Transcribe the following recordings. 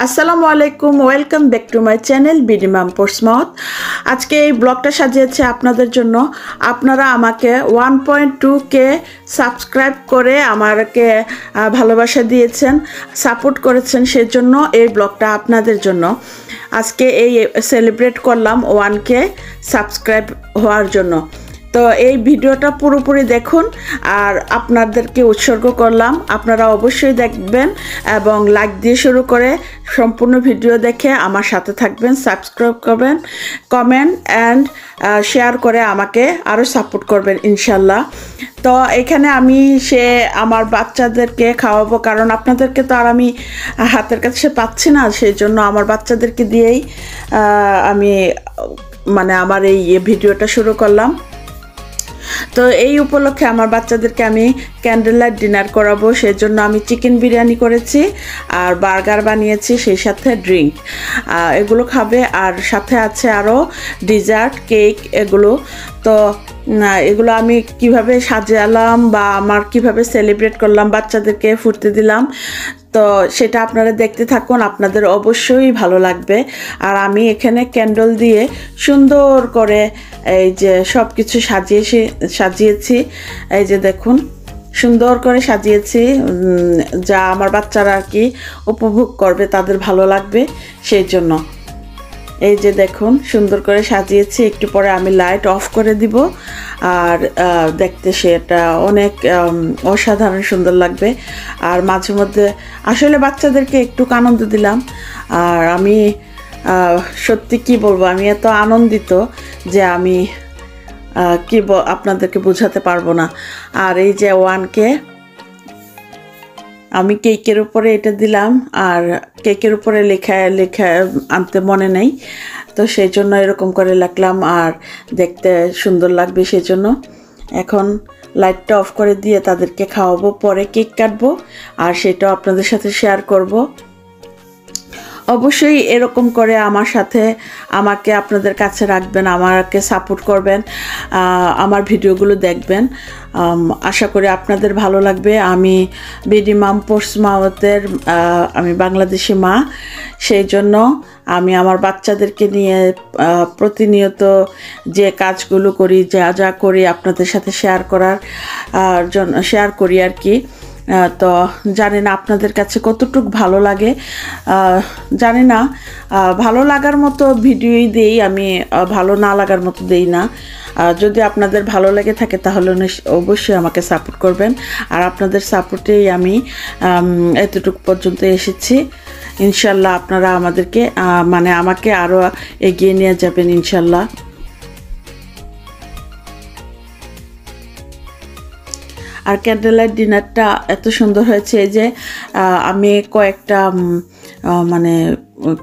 আসসালামু আলাইকুম, welcome back to my channel BD mom Portsmouth. আজকে এই ব্লগটা সাজিয়েছে আপনাদের জন্য। আপনারা আমাকে 1.2K সাবস্ক্রাইব করে আমাকে ভালোবাসা দিয়েছেন, সাপোর্ট করেছেন, সেজন্য এই ব্লগটা আপনাদের জন্য। আজকে এই সেলিব্রেট করলাম 1K সাবস্ক্রাইব হওয়ার জন্য। তো এই ভিডিওটা পুরোপুরি দেখুন আর আপনাদেরকে উৎসর্গ করলাম। আপনারা অবশ্যই দেখবেন এবং লাইক দিয়ে শুরু করে সম্পূর্ণ ভিডিও দেখে আমার সাথে থাকবেন, সাবস্ক্রাইব করবেন, কমেন্ট অ্যান্ড শেয়ার করে আমাকে আরও সাপোর্ট করবেন ইনশাল্লাহ। তো এখানে আমি আমার বাচ্চাদেরকে খাওয়াবো, কারণ আপনাদেরকে তো আর আমি হাতের কাছে পাচ্ছি না, সেই জন্য আমার বাচ্চাদেরকে দিয়েই আমি আমার এই ভিডিওটা শুরু করলাম। তো এই উপলক্ষে আমার বাচ্চাদেরকে আমি ক্যান্ডেল লাইট ডিনার করাবো, সেই জন্য আমি চিকেন বিরিয়ানি করেছি আর বার্গার বানিয়েছি, সেই সাথে ড্রিঙ্ক এগুলো খাবে, আর সাথে আছে আরও ডিজার্ট, কেক এগুলো। তো এগুলো আমি কিভাবে সাজালাম বা আমার কিভাবে সেলিব্রেট করলাম, বাচ্চাদেরকে ফুর্তি দিলাম, তো সেটা আপনারা দেখতে থাকুন, আপনাদের অবশ্যই ভালো লাগবে। আর আমি এখানে ক্যান্ডেল দিয়ে সুন্দর করে এই যে সব কিছু সাজিয়েছি, এই যে দেখুন সুন্দর করে সাজিয়েছি, যা আমার বাচ্চারা আর কি উপভোগ করবে, তাদের ভালো লাগবে সেই জন্য। এই যে দেখুন সুন্দর করে সাজিয়েছি, একটু পরে আমি লাইট অফ করে দিব, আর দেখতে সেটা অনেক অসাধারণ সুন্দর লাগবে। আর মাঝে মধ্যে আসলে বাচ্চাদেরকে একটু আনন্দ দিলাম, আর আমি সত্যি কি বলবো, আমি এত আনন্দিত যে আমি আপনাদেরকে বোঝাতে পারবো না। আর এই যে 1K আমি কেকের উপরে এটা দিলাম, আর কেকের উপরে লেখা আনতে মনে নেই, তো সেই জন্য এরকম করে লিখলাম, আর দেখতে সুন্দর লাগবে সেই জন্য। এখন লাইটটা অফ করে দিয়ে তাদেরকে খাওয়াবো, পরে কেক কাটবো আর সেটাও আপনাদের সাথে শেয়ার করব। অবশ্যই এরকম করে আমাকে আপনাদের কাছে রাখবেন, আমাকে সাপোর্ট করবেন, আমার ভিডিওগুলো দেখবেন, আশা করি আপনাদের ভালো লাগবে। আমি বিডি মাম পোর্টসমাউথের আমি বাংলাদেশি মা, সেই জন্য আমি আমার বাচ্চাদেরকে নিয়ে প্রতিনিয়ত যে কাজগুলো করি, যা করি আপনাদের সাথে শেয়ার করি আর কি। তো জানি না আপনাদের কাছে কতটুকু ভালো লাগে, জানি না, ভালো লাগার মতো ভিডিওই দেই আমি, ভালো না লাগার মতো দেই না। যদি আপনাদের ভালো লেগে থাকে তাহলে অবশ্যই আমাকে সাপোর্ট করবেন, আর আপনাদের সাপোর্টেই আমি এতটুকু পর্যন্ত এসেছি। ইনশাল্লাহ আপনারা আমাকে আরও এগিয়ে নিয়ে যাবেন ইনশাল্লাহ। আর ক্যান্ডেল লাইট ডিনারটা এত সুন্দর হয়েছে যে আমি কয়েকটা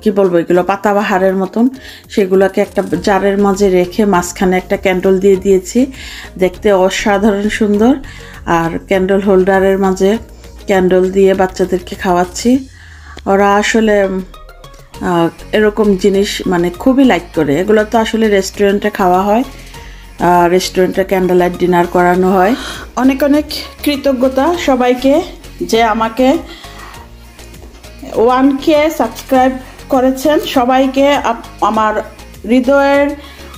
কি বলবো, এগুলো পাতাবাহারের মতন, সেগুলোকে একটা জারের মাঝে রেখে মাঝখানে একটা ক্যান্ডেল দিয়ে দিয়েছি, দেখতে অসাধারণ সুন্দর। আর ক্যান্ডেল হোল্ডারের মাঝে ক্যান্ডেল দিয়ে বাচ্চাদেরকে খাওয়াচ্ছি। ওরা আসলে এরকম জিনিস খুবই লাইক করে। এগুলো তো আসলে রেস্টুরেন্টে খাওয়া হয়, রেস্টুরেন্টে ক্যান্ডেল লাইট ডিনার করানো হয়। অনেক অনেক কৃতজ্ঞতা সবাইকে যে আমাকে 1K সাবস্ক্রাইব করেছেন, সবাইকে আমার হৃদয়ের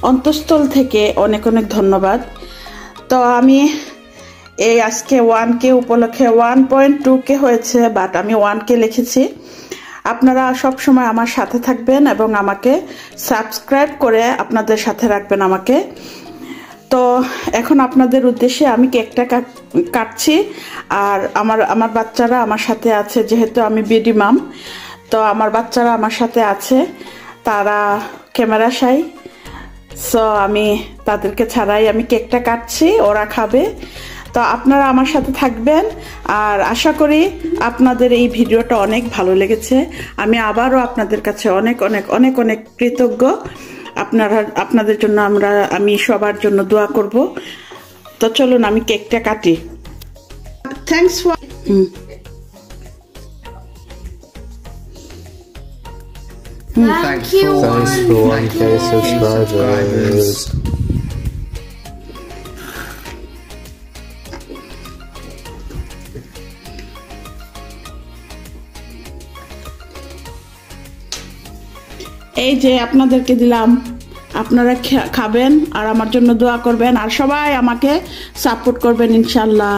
অন্তঃস্থল থেকে অনেক অনেক ধন্যবাদ। তো আমি এই আজকে 1K উপলক্ষে 1.2K হয়েছে, বাট আমি 1K লিখেছি। আপনারা সব সময় আমার সাথে থাকবেন এবং আমাকে সাবস্ক্রাইব করে আপনাদের সাথে রাখবেন আমাকে। তো এখন আপনাদের উদ্দেশ্যে আমি কেকটা কাটছি, আর আমার বাচ্চারা আমার সাথে আছে, যেহেতু আমি বিডি মাম, তো আমার বাচ্চারা আমার সাথে আছে, তারা ক্যামেরা শাই, সো আমি তাদেরকে ছাড়াই আমি কেকটা কাটছি, ওরা খাবে। তো আপনারা আমার সাথে থাকবেন, আর আশা করি আপনাদের এই ভিডিওটা অনেক ভালো লেগেছে। আমি আবারও আপনাদের কাছে অনেক অনেক অনেক অনেক কৃতজ্ঞ। আপনাদের জন্য আমি সবার জন্য দোয়া করব। তো চলুন আমি কেকটা কাটি। Thanks for Thanks for 1K subscribers. এই যে আপনাদেরকে দিলাম, আপনারা খাবেন আর আমার জন্য দোয়া করবেন আর সবাই আমাকে সাপোর্ট করবেন ইনশাল্লাহ।